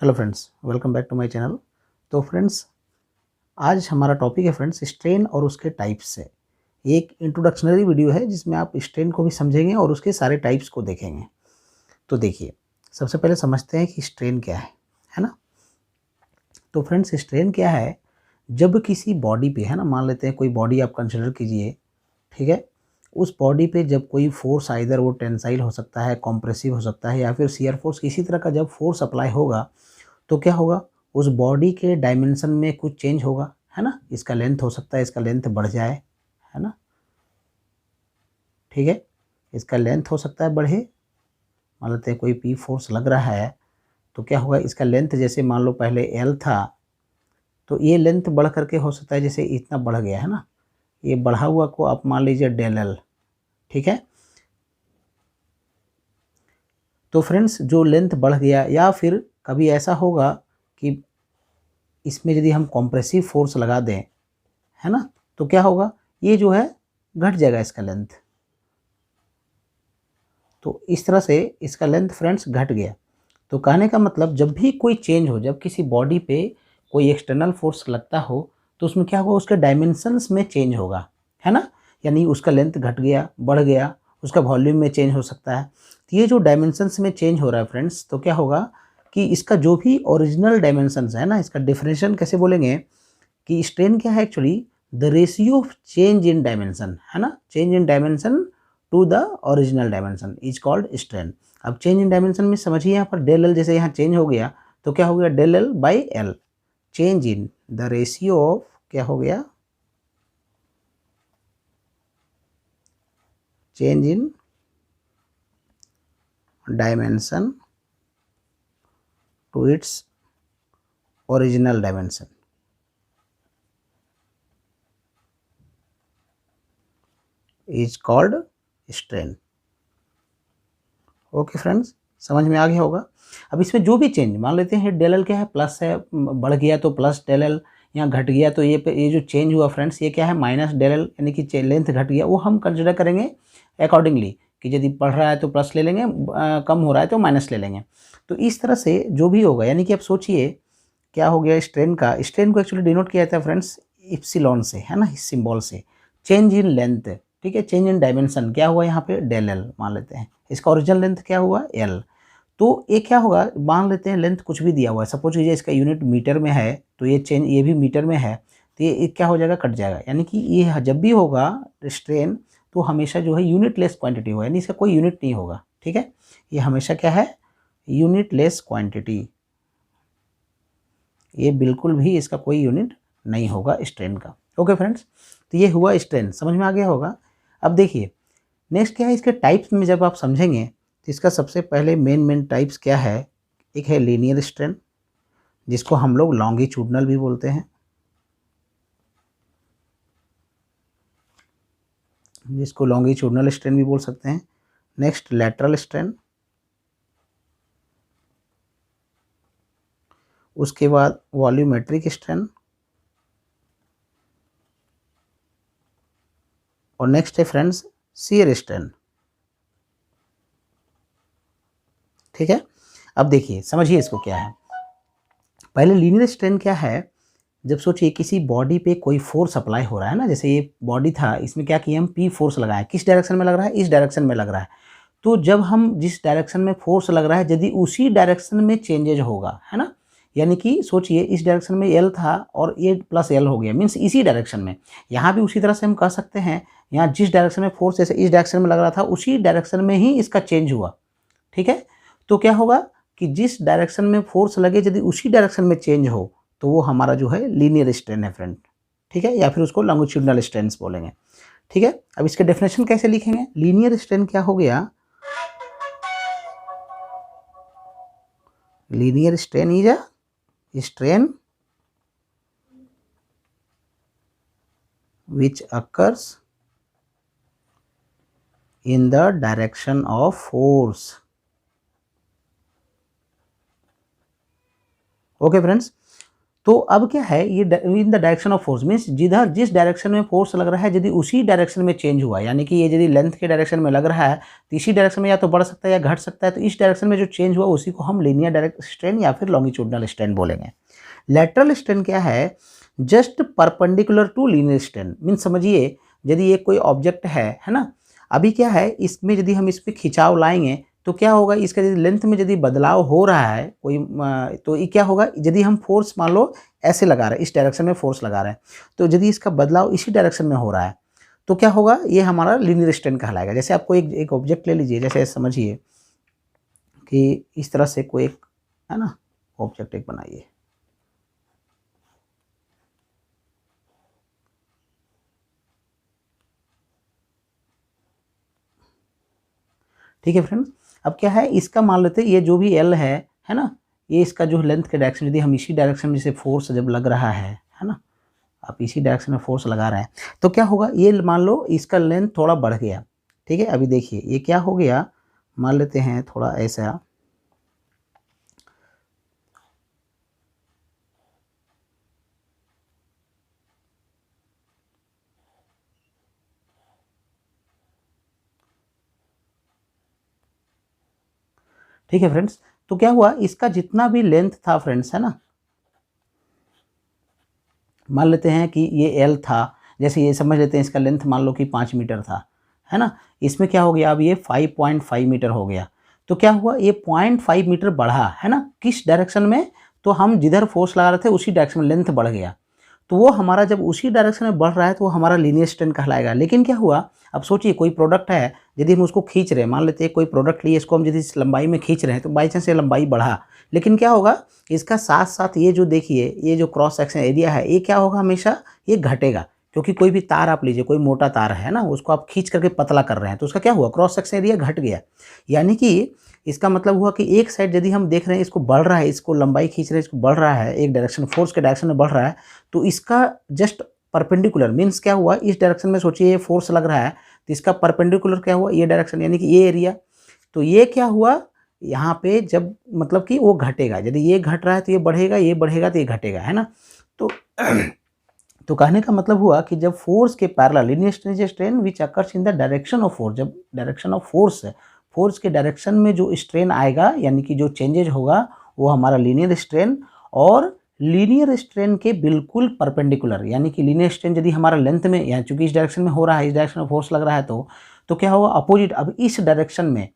Hello friends, welcome back to my channel. तो friends, आज हमारा टॉपिक है फ्रेंड्स स्ट्रेन और उसके टाइप्स है। ये एक इंट्रोडक्शनरी वीडियो है जिसमें आप स्ट्रेन को भी समझेंगे और उसके सारे टाइप्स को देखेंगे। तो देखिए, सबसे पहले समझते हैं कि स्ट्रेन क्या है ना। तो फ्रेंड्स, स्ट्रेन क्या है? जब किसी बॉडी पे, है ना, मान लेते हैं कोई बॉडी आप कंसिडर कीजिए, ठीक है। उस बॉडी पे जब कोई फोर्स, आइदर वो टेंसाइल हो सकता है, कॉम्प्रेसिव हो सकता है या फिर शियर फोर्स, किसी तरह का जब फोर्स अप्लाई होगा तो क्या होगा? उस बॉडी के डायमेंशन में कुछ चेंज होगा, है ना। इसका लेंथ हो सकता है, इसका लेंथ बढ़ जाए, है ना, ठीक है। इसका लेंथ हो सकता है बढ़े। मान लेते हैं कोई पी फोर्स लग रहा है तो क्या होगा? इसका लेंथ, जैसे मान लो पहले एल था तो ये लेंथ बढ़ करके हो सकता है जैसे इतना बढ़ गया, है ना। ये बढ़ा हुआ को आप मान लीजिए डेल एल, ठीक है। तो फ्रेंड्स, जो लेंथ बढ़ गया, या फिर कभी ऐसा होगा कि इसमें यदि हम कॉम्प्रेसिव फोर्स लगा दें, है ना, तो क्या होगा? ये जो है घट जाएगा इसका लेंथ। तो इस तरह से इसका लेंथ फ्रेंड्स घट गया। तो कहने का मतलब, जब भी कोई चेंज हो, जब किसी बॉडी पे कोई एक्सटर्नल फोर्स लगता हो तो उसमें क्या होगा? उसके डायमेंशंस में चेंज होगा, है ना। यानी उसका लेंथ घट गया, बढ़ गया, उसका वॉल्यूम में चेंज हो सकता है। तो ये जो डायमेंशंस में चेंज हो रहा है फ्रेंड्स, तो क्या होगा कि इसका जो भी ओरिजिनल डायमेंशंस है ना, इसका डिफरेंशिएशन कैसे बोलेंगे कि स्ट्रेन क्या है actually? The ratio of change in dimension, है ना, change in dimension to the original dimension is called strain. अब चेंज इन डायमेंशन में समझिए, यहाँ पर डेल एल जैसे यहाँ चेंज हो गया तो क्या हो गया? Del L by L, change in the ratio of, क्या हो गया? Change in dimension to its original dimension is called strain. Okay friends, समझ में आ गया होगा। अब इसमें जो भी चेंज, मान लेते हैं डेल एल क्या है? प्लस है, बढ़ गया तो प्लस डेल एल, यहाँ घट गया तो ये जो चेंज हुआ फ्रेंड्स, ये क्या है? माइनस डेल एल, यानी कि लेंथ घट गया। वो हम कंसिडर करेंगे अकॉर्डिंगली कि यदि बढ़ रहा है तो प्लस ले लेंगे, कम हो रहा है तो माइनस ले लेंगे। तो इस तरह से जो भी होगा, यानी कि आप सोचिए क्या हो गया स्ट्रेन का। स्ट्रेन को एक्चुअली डिनोट किया जाता है फ्रेंड्स इप्सिलॉन से, है ना, इस सिंबल से। चेंज इन लेंथ, ठीक है। चेंज इन डायमेंशन क्या हुआ यहाँ पे? डेल एल मान लेते हैं। इसका ओरिजिनल लेंथ क्या हुआ? एल। तो ये क्या होगा? मान लेते हैं लेंथ कुछ भी दिया हुआ है, सपोज कीजिए इसका यूनिट मीटर में है तो ये चेंज, ये भी मीटर में है, तो ये क्या हो जाएगा? कट जाएगा। यानी कि ये जब भी होगा स्ट्रेन तो हमेशा जो है यूनिट लेस क्वांटिटी होगा, यानी इसका कोई यूनिट नहीं होगा, ठीक है। ये हमेशा क्या है? Unit less quantity. ये बिल्कुल भी इसका कोई यूनिट नहीं होगा स्ट्रेन का। ओके फ्रेंड्स, तो ये हुआ स्ट्रेन, समझ में आ गया होगा। अब देखिए नेक्स्ट क्या है इसके टाइप्स में, जब आप समझेंगे तो इसका सबसे पहले मेन टाइप्स क्या है? एक है लीनियर स्ट्रेन, जिसको हम लोग लॉन्गिट्यूडनल भी बोलते हैं, जिसको लॉन्गिट्यूडनल स्ट्रेन भी बोल सकते हैं। नेक्स्ट लैटरल स्ट्रेन, उसके बाद वॉल्यूमेट्रिक स्ट्रेन, और नेक्स्ट है फ्रेंड्स शियर स्ट्रेन, ठीक है। अब देखिए समझिए इसको क्या है। पहले लीनियर स्ट्रेन क्या है? जब सोचिए किसी बॉडी पे कोई फोर्स अप्लाई हो रहा है ना, जैसे ये बॉडी था, इसमें क्या किया हम? पी फोर्स लगाए। किस डायरेक्शन में लग रहा है? इस डायरेक्शन में लग रहा है। तो जब हम जिस डायरेक्शन में फोर्स लग रहा है, यदि उसी डायरेक्शन में चेंजेज होगा, है ना, यानी कि सोचिए इस डायरेक्शन में एल था और ये प्लस एल हो गया, मीन्स इसी डायरेक्शन में। यहाँ भी उसी तरह से हम कह सकते हैं, यहाँ जिस डायरेक्शन में फोर्स जैसे इस डायरेक्शन में लग रहा था, उसी डायरेक्शन में ही इसका चेंज हुआ, ठीक है। तो क्या होगा कि जिस डायरेक्शन में फोर्स लगे, यदि उसी डायरेक्शन में चेंज हो तो वो हमारा जो है लीनियर स्ट्रेन है फ्रेंड, ठीक है, या फिर उसको लॉन्गिट्यूडनल स्ट्रेन्स बोलेंगे, ठीक है। अब इसके डेफिनेशन कैसे लिखेंगे? लीनियर स्ट्रेन क्या हो गया? Linear strain is a strain which occurs in the direction of force. Okay friends, तो अब क्या है, ये in the direction of force means जिधर जिस डायरेक्शन में फोर्स लग रहा है यदि उसी डायरेक्शन में चेंज हुआ, यानी कि ये यदि लेंथ के डायरेक्शन में लग रहा है तो इसी डायरेक्शन में या तो बढ़ सकता है या घट सकता है, तो इस डायरेक्शन में जो चेंज हुआ उसी को हम लीनियर डायरेक्ट स्ट्रेन या फिर लॉन्गिट्यूडनल स्ट्रेन बोलेंगे। लैटरल स्ट्रेन क्या है, just perpendicular to linear strain. Means समझिए यदि ये कोई ऑब्जेक्ट है ना, अभी क्या है इसमें यदि हम इस पर खिंचाव लाएंगे तो क्या होगा, इसका यदि लेंथ में यदि बदलाव हो रहा है कोई तो ये क्या होगा, यदि हम फोर्स मान लो ऐसे लगा रहे हैं, इस डायरेक्शन में फोर्स लगा रहे हैं, तो यदि इसका बदलाव इसी डायरेक्शन में हो रहा है तो क्या होगा, ये हमारा लीनियर स्ट्रेन कहलाएगा। जैसे आपको एक ऑब्जेक्ट ले लीजिए, जैसे समझिए कि इस तरह से कोई एक है ना ऑब्जेक्ट एक बनाइए, ठीक है फ्रेंड्स। अब क्या है, इसका मान लेते हैं ये जो भी एल है ना, ये इसका जो लेंथ के डायरेक्शन, यदि हम इसी डायरेक्शन में जैसे फोर्स जब लग रहा है ना, आप इसी डायरेक्शन में फोर्स लगा रहे हैं तो क्या होगा, ये मान लो इसका लेंथ थोड़ा बढ़ गया, ठीक है। अभी देखिए ये क्या हो गया, मान लेते हैं थोड़ा ऐसा, ठीक है फ्रेंड्स। तो क्या हुआ, इसका जितना भी लेंथ था फ्रेंड्स है ना, मान लेते हैं कि ये एल था, जैसे ये समझ लेते हैं इसका लेंथ मान लो कि 5 मीटर था, है ना। इसमें क्या हो गया, अब ये 5.5 मीटर हो गया। तो क्या हुआ, ये 0.5 मीटर बढ़ा है ना, किस डायरेक्शन में, तो हम जिधर फोर्स लगा रहे थे उसी डायरेक्शन में लेंथ बढ़ गया। तो वो हमारा जब उसी डायरेक्शन में बढ़ रहा है तो वो हमारा लीनियर स्ट्रेन कहलाएगा। लेकिन क्या हुआ, अब सोचिए कोई प्रोडक्ट है, यदि हम उसको खींच रहे हैं, मान लेते हैं कोई प्रोडक्ट लिए, इसको हम यदि इस लंबाई में खींच रहे हैं तो बाई चांस ये लंबाई बढ़ा, लेकिन क्या होगा, इसका साथ साथ ये जो देखिए ये जो क्रॉस सेक्शन एरिया है ये क्या होगा, हमेशा ये घटेगा। क्योंकि कोई भी तार आप लीजिए, कोई मोटा तार है ना, उसको आप खींच करके पतला कर रहे हैं तो उसका क्या हुआ, क्रॉस सेक्शन एरिया घट गया। यानी कि इसका मतलब हुआ कि एक साइड यदि हम देख रहे हैं इसको बढ़ रहा है, इसको लंबाई खींच रहे हैं, इसको बढ़ रहा है, एक डायरेक्शन फोर्स के डायरेक्शन में बढ़ रहा है, तो इसका जस्ट परपेंडिकुलर मीन्स क्या हुआ, इस डायरेक्शन में सोचिए ये फोर्स लग रहा है तो इसका परपेंडिकुलर क्या हुआ, ये डायरेक्शन यानी कि ये एरिया। तो ये क्या हुआ, यहाँ पे जब मतलब कि वो घटेगा, यदि ये घट रहा है तो ये बढ़ेगा, ये बढ़ेगा तो ये घटेगा, है ना। तो तो कहने का मतलब हुआ कि जब फोर्स के parallel linear strain is strain which occurs in the direction of force, जब डायरेक्शन ऑफ फोर्स है, फोर्स के डायरेक्शन में जो स्ट्रेन आएगा यानी कि जो चेंजेज होगा वो हमारा लीनियर स्ट्रेन, और लीनियर स्ट्रेन के बिल्कुल परपेंडिकुलर, यानी कि लीनियर स्ट्रेन यदि हमारा लेंथ में, यानी चूंकि इस डायरेक्शन में हो रहा है, इस डायरेक्शन में फोर्स लग रहा है तो क्या होगा, अपोजिट, अब इस डायरेक्शन में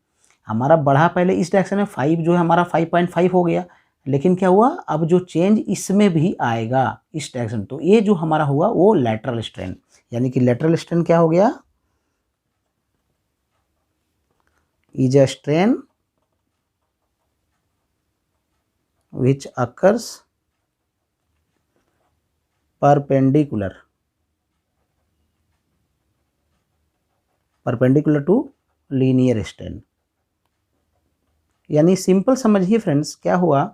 हमारा बढ़ा, पहले इस डायरेक्शन में 5 जो है हमारा 5.5 हो गया, लेकिन क्या हुआ, अब जो चेंज इसमें भी आएगा इस डायरेक्शन, तो ये जो हमारा हुआ वो लैटरल स्ट्रेन, यानी कि लैटरल स्ट्रेन क्या हो गया, is a strain which occurs perpendicular to linear strain. यानी सिंपल समझिए फ्रेंड्स, क्या हुआ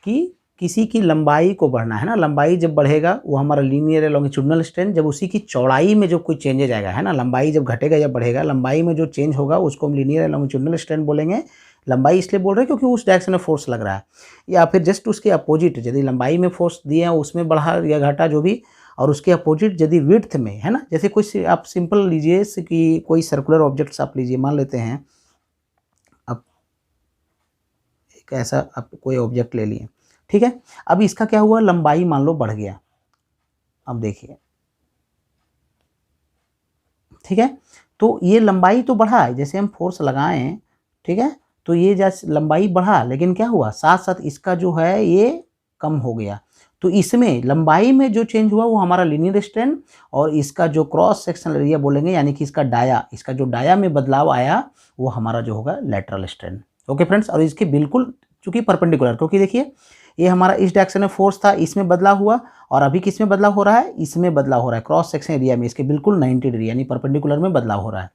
कि किसी की लंबाई को बढ़ना है ना, लंबाई जब बढ़ेगा वो हमारा लीनियर लॉन्गिट्यूडनल स्ट्रेन, जब उसी की चौड़ाई में जो कोई चेंजेज आएगा है ना, लंबाई जब घटेगा या बढ़ेगा, लंबाई में जो चेंज होगा उसको हम लीनियर लॉन्गिट्यूडनल स्ट्रेन बोलेंगे। लंबाई इसलिए बोल रहे हैं क्योंकि उस डायरेक्शन में फोर्स लग रहा है, या फिर जस्ट उसके अपोजिट, यदि लंबाई में फोर्स दिए हैं उसमें बढ़ा या घटा जो भी, और उसके अपोजिट यदि विड्थ में है ना, जैसे कोई आप सिंपल लीजिए कि कोई सर्कुलर ऑब्जेक्ट्स आप लीजिए, मान लेते हैं अब एक ऐसा आप कोई ऑब्जेक्ट ले लिए, ठीक है। अब इसका क्या हुआ, लंबाई मान लो बढ़ गया, अब देखिए, ठीक है। तो ये लंबाई तो बढ़ा है, जैसे हम फोर्स लगाएं, ठीक है, तो ये जैसे लंबाई बढ़ा, लेकिन क्या हुआ, साथ साथ इसका जो है ये कम हो गया। तो इसमें लंबाई में जो चेंज हुआ वो हमारा लीनियर स्ट्रेन, और इसका जो क्रॉस सेक्शनल एरिया बोलेंगे यानी कि इसका डाया, इसका जो डाया में बदलाव आया वो हमारा जो होगा लैटरल स्ट्रेन। ओके फ्रेंड्स, और इसके बिल्कुल चूंकि परपेंडिकुलर, क्योंकि देखिए ये हमारा इस डायरेक्शन में फोर्स था, इसमें बदलाव हुआ, और अभी किस में बदलाव हो रहा है, इसमें बदलाव हो रहा है, क्रॉस सेक्शन एरिया में इसके बिल्कुल 90 डिग्री यानी परपेंडिकुलर में बदलाव हो रहा है,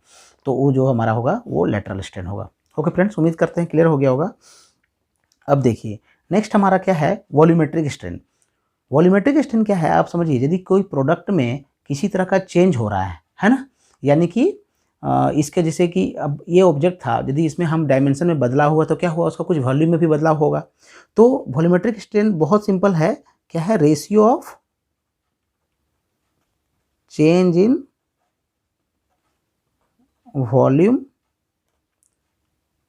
तो वो जो हमारा होगा वो लैटरल स्ट्रेन होगा। ओके फ्रेंड्स, उम्मीद करते हैं क्लियर हो गया होगा। अब देखिए नेक्स्ट हमारा क्या है, वॉल्यूमेट्रिक स्ट्रेन। वॉल्यूमेट्रिक स्ट्रेन क्या है, आप समझिए, यदि कोई प्रोडक्ट में किसी तरह का चेंज हो रहा है ना, यानी कि इसके जैसे कि अब ये ऑब्जेक्ट था, यदि इसमें हम डायमेंशन में बदलाव हुआ तो क्या हुआ, उसका कुछ वॉल्यूम में भी बदलाव होगा। तो वॉल्यूमेट्रिक स्ट्रेन बहुत सिंपल है क्या है, ratio of change in volume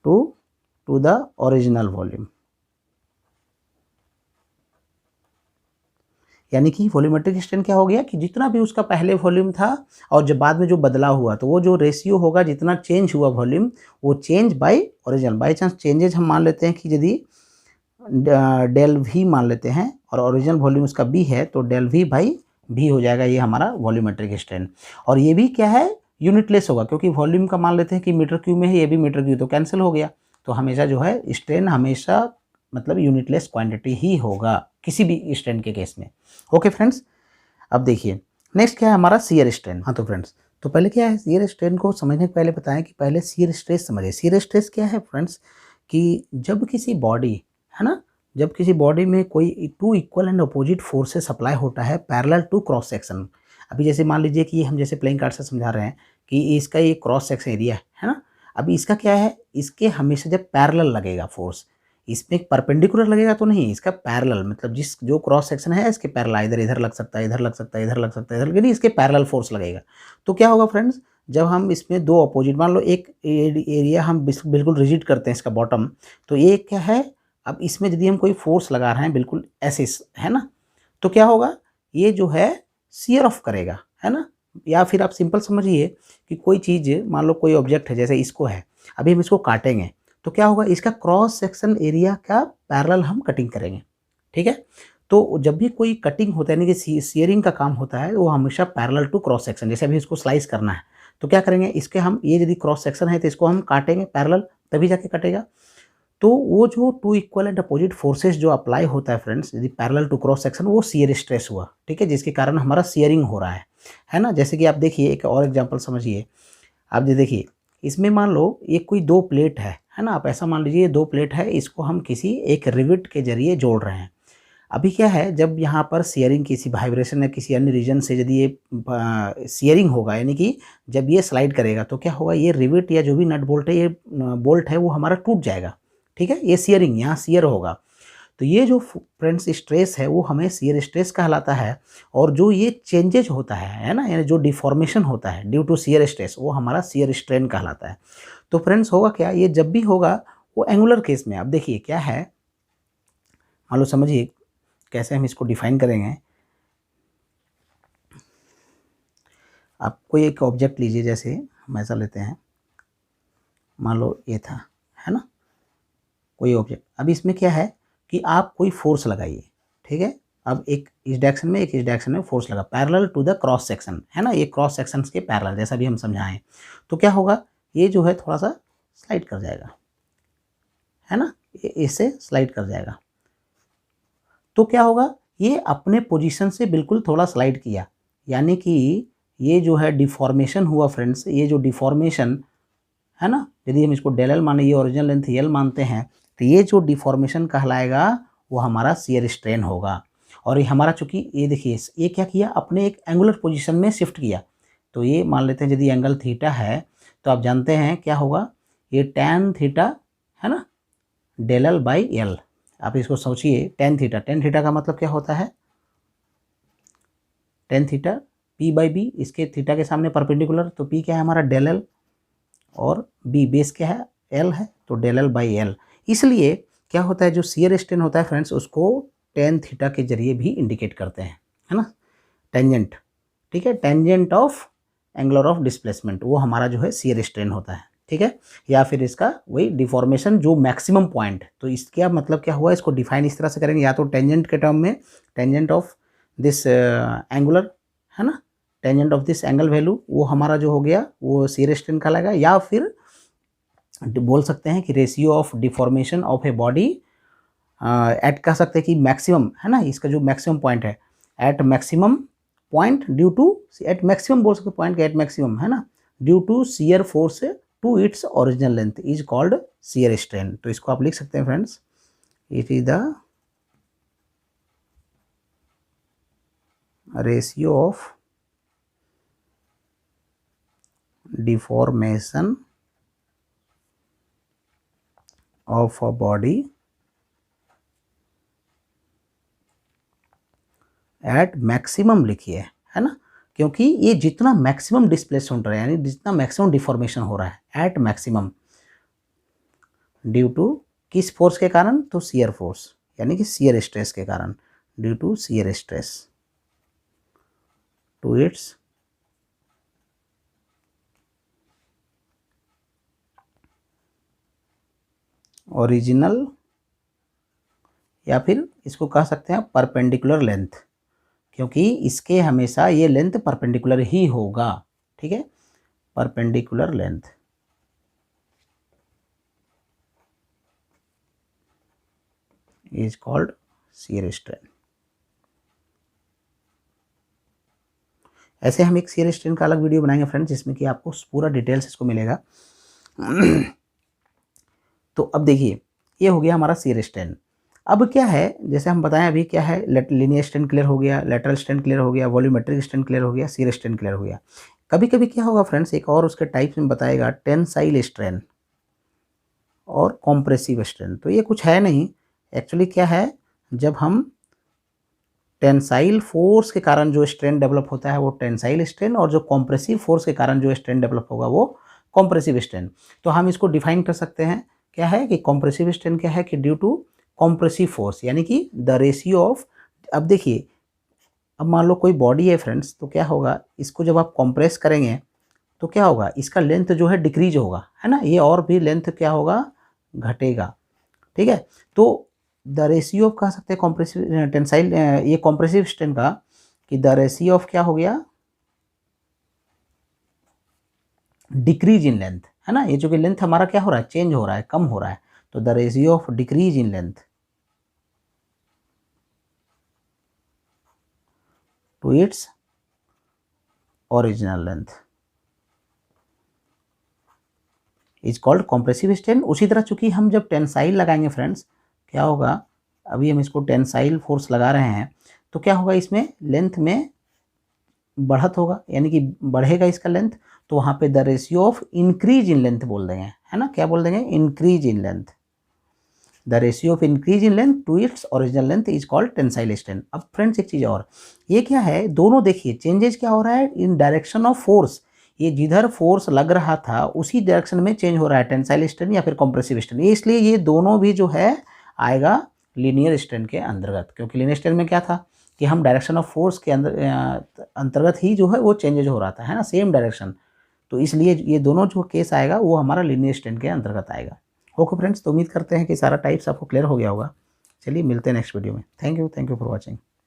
to the original volume. यानी कि वॉल्यूमेट्रिक स्ट्रेन क्या हो गया कि जितना भी उसका पहले वॉल्यूम था और जब बाद में जो बदलाव हुआ, तो वो जो रेशियो होगा जितना चेंज हुआ वॉल्यूम, वो change bye original. By chance changes हम मान लेते हैं कि यदि डेल वी मान लेते हैं और ओरिजिनल वॉल्यूम उसका बी है, तो डेल वी बाई भी हो जाएगा ये हमारा वॉल्यूमेट्रिक स्ट्रेन। और ये भी क्या है, यूनिटलेस होगा, क्योंकि वॉल्यूम का मान लेते हैं कि मीटर क्यूब में है, ये भी मीटर क्यूब, तो कैंसिल हो गया। तो हमेशा जो है स्ट्रेन हमेशा मतलब यूनिटलेस क्वांटिटी ही होगा किसी भी स्ट्रेन के केस में। ओके फ्रेंड्स, अब देखिए नेक्स्ट क्या है हमारा, शियर स्ट्रेन। हाँ तो फ्रेंड्स, तो पहले क्या है, शियर स्ट्रेन को समझने के पहले बताएं कि पहले शियर स्ट्रेस समझिए। शियर स्ट्रेस क्या है फ्रेंड्स, कि जब किसी बॉडी, है ना, जब किसी बॉडी में कोई two equal and opposite forces apply होता है पैरेलल टू क्रॉस सेक्शन। अभी जैसे मान लीजिए कि हम जैसे प्लेइंग कार्ड से समझा रहे हैं कि इसका ये क्रॉस सेक्शन एरिया है ना, अभी इसका क्या है, इसके हमेशा जब पैरेलल लगेगा फोर्स, इसमें परपेंडिकुलर लगेगा तो नहीं, इसका पैरेलल, मतलब जिस जो क्रॉस सेक्शन है इसके पैरेलल, इधर इधर लग सकता है, इधर लग सकता है, इधर लग सकता है, इधर, यानी इसके पैरेलल फोर्स लगेगा। तो क्या होगा फ्रेंड्स, जब हम इसमें दो अपोजिट, मान लो एक एरिया हम बिल्कुल रिजिड करते हैं इसका बॉटम, तो ये क्या है, अब इसमें यदि हम कोई फोर्स लगा रहे हैं बिल्कुल ऐसे, है ना, तो क्या होगा, ये जो है शियर ऑफ करेगा, है ना। या फिर आप सिंपल समझिए कि कोई चीज़, मान लो कोई ऑब्जेक्ट है, जैसे इसको है, अभी हम इसको काटेंगे, तो क्या होगा, इसका क्रॉस सेक्शन एरिया का पैरेलल हम कटिंग करेंगे, ठीक है। तो जब भी कोई कटिंग होता है, यानी कि शियरिंग का काम होता है, वो हमेशा पैरेलल टू क्रॉस सेक्शन। जैसे अभी इसको स्लाइस करना है, तो क्या करेंगे, इसके हम, ये यदि क्रॉस सेक्शन है तो इसको हम काटेंगे पैरेलल, तभी जाके कटेगा। तो वो जो two equal and opposite forces जो अप्लाई होता है फ्रेंड्स, यदि पैरेलल टू क्रॉस सेक्शन, वो शियर स्ट्रेस हुआ, ठीक है, जिसके कारण हमारा शियरिंग हो रहा है ना। जैसे कि आप देखिए एक और एग्जांपल समझिए, आप ये देखिए, इसमें मान लो ये कोई दो प्लेट है ना, आप ऐसा मान लीजिए दो प्लेट है, इसको हम किसी एक रिविट के जरिए जोड़ रहे हैं। अभी क्या है, जब यहाँ पर शियरिंग किसी वाइब्रेशन या किसी अन्य रीजन से यदि ये शियरिंग होगा, यानी कि जब ये स्लाइड करेगा, तो क्या होगा, ये रिविट या जो भी नट बोल्ट है, ये बोल्ट है, वो हमारा टूट जाएगा, ठीक है। ये शियरिंग, यहाँ शियर होगा। तो ये जो फ्रेंड्स स्ट्रेस है, वो हमें शियर स्ट्रेस कहलाता है। और जो ये चेंजेज होता है ना, यानी जो डिफॉर्मेशन होता है ड्यू टू शियर स्ट्रेस, वो हमारा शियर स्ट्रेन कहलाता है। तो फ्रेंड्स होगा क्या, ये जब भी होगा वो एंगुलर केस में, आप देखिए क्या है, मान लो समझिए कैसे हम इसको डिफाइन करेंगे। आप कोई एक ऑब्जेक्ट लीजिए, जैसे हम ऐसा लेते हैं, मान लो ये था, है ना, कोई ऑब्जेक्ट। अब इसमें क्या है कि आप कोई फोर्स लगाइए, ठीक है। अब एक इस डायरेक्शन में, एक इस डायरेक्शन में फोर्स लगा parallel to the cross section, है ना, ये क्रॉस सेक्शन के पैरेलल, जैसा भी हम समझाएं। तो क्या होगा, ये जो है थोड़ा सा स्लाइड कर जाएगा, है ना, इससे स्लाइड कर जाएगा। तो क्या होगा, ये अपने पोजीशन से बिल्कुल थोड़ा स्लाइड किया, यानी कि ये जो है डिफॉर्मेशन हुआ फ्रेंड्स। ये जो डिफॉर्मेशन है ना, यदि हम इसको डेल एल माने, ये ओरिजिनल लेंथ एल मानते हैं, तो ये जो डिफॉर्मेशन कहलाएगा वो हमारा शियर स्ट्रेन होगा। और ये हमारा, चूंकि ये देखिए ये क्या किया, अपने एक एंगुलर पोजीशन में शिफ्ट किया। तो ये मान लेते हैं यदि एंगल थीटा है, तो आप जानते हैं क्या होगा, ये टैन थीटा, है ना, डेल एल बाई एल। आप इसको सोचिए, टेन थीटा, टेन थीटा का मतलब क्या होता है, tan theta P by B, इसके थीटा के सामने परपेंडिकुलर, तो पी क्या है हमारा डेल एल, और बी बेस क्या है, एल है, तो डेल एल बाई एल। इसलिए क्या होता है, जो शियर स्ट्रेन होता है फ्रेंड्स, उसको टेन थीटा के जरिए भी इंडिकेट करते हैं, है ना, टेंजेंट, ठीक है, tangent of angular of displacement, वो हमारा जो है शियर स्ट्रेन होता है, ठीक है। या फिर इसका वही डिफॉर्मेशन जो मैक्सिमम पॉइंट, तो इसका मतलब क्या हुआ, इसको डिफाइन इस तरह से करेंगे, या तो टेंजेंट के टर्म में, टेंजेंट ऑफ दिस एंगुलर, है ना, tangent of this angle value, वो हमारा जो हो गया वो शियर स्ट्रेन कहलाएगा। या फिर बोल सकते हैं कि ratio of deformation of a body at, कह सकते हैं कि मैक्सिमम, है ना, इसका जो मैक्सिमम पॉइंट है, at maximum point due to, at maximum बोल सकते पॉइंट के एट मैक्सिमम, है ना, due to shear force to its original length is called shear strain. तो इसको आप लिख सकते हैं friends, it is the ratio of deformation of a body at maximum लिखिए, है ना, क्योंकि ये जितना मैक्सिमम डिस्प्लेसमेंट हो रहा है यानी जितना मैक्सिमम डिफॉर्मेशन हो रहा है एट मैक्सिमम ड्यू टू किस फोर्स के कारण, तो शियर फोर्स यानी कि शियर स्ट्रेस के कारण, due to shear stress to its original, या फिर इसको कह सकते हैं परपेंडिकुलर लेंथ, क्योंकि इसके हमेशा ये लेंथ परपेंडिकुलर ही होगा, ठीक है, perpendicular length is called shear strain. ऐसे हम एक शियर स्ट्रेन का अलग वीडियो बनाएंगे फ्रेंड्स, जिसमें कि आपको पूरा डिटेल्स इसको मिलेगा। तो अब देखिए ये हो गया हमारा शियर स्ट्रेन। अब क्या है, जैसे हम बताएं अभी क्या है, लीनियर स्ट्रेन क्लियर हो गया, लेटरल स्ट्रेन क्लियर हो गया, वॉल्यूमेट्रिक स्ट्रेन क्लियर हो गया, शियर स्ट्रेन क्लियर हो गया। कभी कभी क्या होगा फ्रेंड्स, एक और उसके टाइप्स में बताएगा, टेंसाइल स्ट्रेन और कॉम्प्रेसिव स्ट्रेन। तो ये कुछ है नहीं, एक्चुअली क्या है, जब हम टेंसाइल फोर्स के कारण जो स्ट्रेन डेवलप होता है वो टेंसाइल स्ट्रेन, और जो कॉम्प्रेसिव फोर्स के कारण जो स्ट्रेन डेवलप होगा वो कॉम्प्रेसिव स्ट्रेन। तो हम इसको डिफाइन कर सकते हैं, क्या है कि कॉम्प्रेसिव स्ट्रेन क्या है कि ड्यू टू कॉम्प्रेसिव फोर्स, यानी कि द रेशियो ऑफ, अब देखिए अब मान लो कोई बॉडी है फ्रेंड्स, तो क्या होगा, इसको जब आप कंप्रेस करेंगे तो क्या होगा, इसका लेंथ जो है डिक्रीज होगा, है ना, ये और भी लेंथ क्या होगा, घटेगा, ठीक है। तो द रेशियो ऑफ कह सकते हैं कॉम्प्रेसिव टेंसाइल, ये कॉम्प्रेसिव स्ट्रेन का, कि द रेशियो ऑफ क्या हो गया, डिक्रीज इन लेंथ, है ना, ये जो कि लेंथ हमारा क्या हो रहा है, चेंज हो रहा है, कम हो रहा है, तो the ratio of decrease in length to its original length is called compressive strain. उसी तरह चूंकि हम जब टेंसाइल लगाएंगे फ्रेंड्स, क्या होगा, अभी हम इसको टेंसाइल फोर्स लगा रहे हैं, तो क्या होगा, इसमें लेंथ में बढ़त होगा, यानी कि बढ़ेगा इसका लेंथ, तो वहाँ पे the ratio of increase in length बोल देंगे, है ना, क्या बोल देंगे, increase in length, the ratio of increase in length to its original length is called tensile strain. अब फ्रेंड्स एक चीज़ और, ये क्या है, दोनों देखिए चेंजेस क्या हो रहा है, इन डायरेक्शन ऑफ फोर्स, ये जिधर फोर्स लग रहा था उसी डायरेक्शन में चेंज हो रहा है, टेंसाइल स्ट्रेन या फिर कॉम्प्रेसिव स्ट्रेन, ये इसलिए ये दोनों भी जो है आएगा लीनियर स्ट्रेन के अंतर्गत, क्योंकि लीनियर स्ट्रेन में क्या था कि हम डायरेक्शन ऑफ फोर्स के अंतर्गत ही जो है वो चेंजेज हो रहा था, है ना, सेम डायरेक्शन, तो इसलिए ये दोनों जो केस आएगा वो हमारा लीनियर स्ट्रेन के अंतर्गत आएगा। ओके फ्रेंड्स, तो उम्मीद करते हैं कि सारा टाइप्स आपको क्लियर हो गया होगा। चलिए मिलते हैं नेक्स्ट वीडियो में। Thank you for watching.